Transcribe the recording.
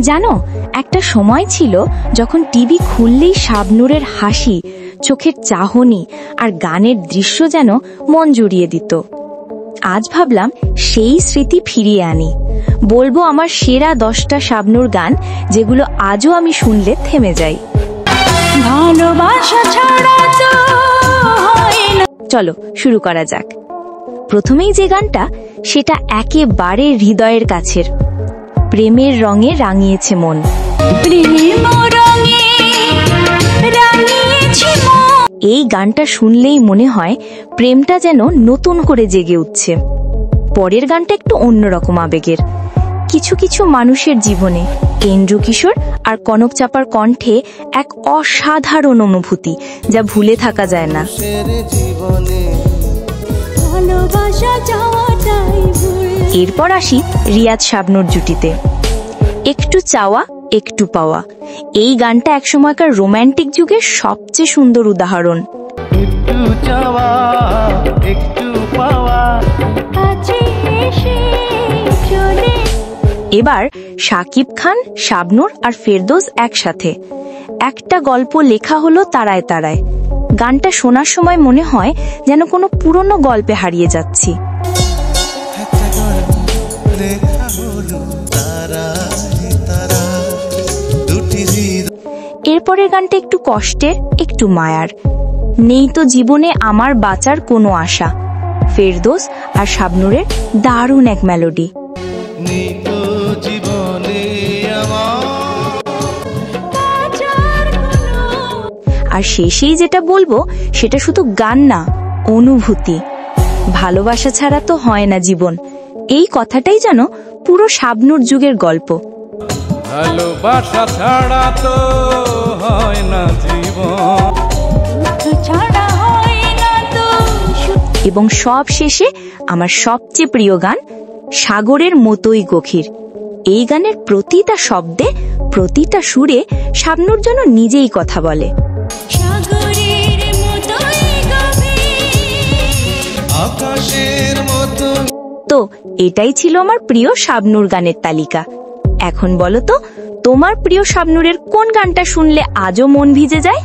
জানো, একটা সময় ছিল যখন টিভি খুললেই শাবনূরের হাসি, চোখের চাহনি আর গানের দৃশ্য যেন মন জুড়িয়ে দিত। আজ ভাবলাম সেই স্মৃতি ফিরিয়ে আনি। বলবো আমার সেরা 10টা শাবনূর গান, যেগুলো আজও আমি শুনলে থেমে যাই। ভালোবাসা ছাড়া তো হয় না। চলো শুরু করা যাক। প্রথমেই যে গানটা, সেটা একেবারে হৃদয়ের কাছের। প্রেমের রঙে রাঙিয়েছে মন। এই গানটা শুনলেই মনে হয় প্রেমটা যেন নতুন করে জেগে উঠছে। পরের গানটা একটু অন্যরকম আবেগের। কিছু কিছু মানুষের জীবনে কেন্দ্র কিশোর আর কনক চাপার কণ্ঠে এক অসাধারণ অনুভূতি, যা ভুলে থাকা যায় না। এরপর আসি রিয়াজ শাবনূর জুটিতে। একটু চাওয়া একটু পাওয়া, এই গানটা একসময়কার রোম্যান্টিক যুগের সবচেয়ে সুন্দর উদাহরণ। এবার শাকিব খান, শাবনূর আর ফেরদৌস একসাথে একটা গল্প লেখা হলো তারায় তারায়। গানটা শোনার সময় মনে হয় যেন কোনো পুরনো গল্পে হারিয়ে যাচ্ছি। এরপরের গানটা একটু কষ্টের, একটু মায়ার। নেই তো জীবনে আমার বাঁচার কোনো আশা, ফেরদৌস আর শাবনূরের দারুণ এক মেলোডি। আর শেষেই যেটা বলবো, সেটা শুধু গান না, অনুভূতি। ভালোবাসা ছাড়া তো হয় না জীবন, এই কথাটাই যেন পুরো শাবনূর যুগের গল্প। ভালোবাসা ছাড়া তো হয় না জীবন, এবং সব শেষে আমার সবচেয়ে প্রিয় গান, সাগরের মতোই গভীর। এই গানের প্রতিটা শব্দে, প্রতিটা সুরে শাবনূর যেন নিজেই কথা বলে। তো এটাই ছিল আমার প্রিয় শাবনূর গানের তালিকা। এখন বলো তো, তোমার প্রিয় শাবনূরের কোন গানটা শুনলে আজও মন ভিজে যায়?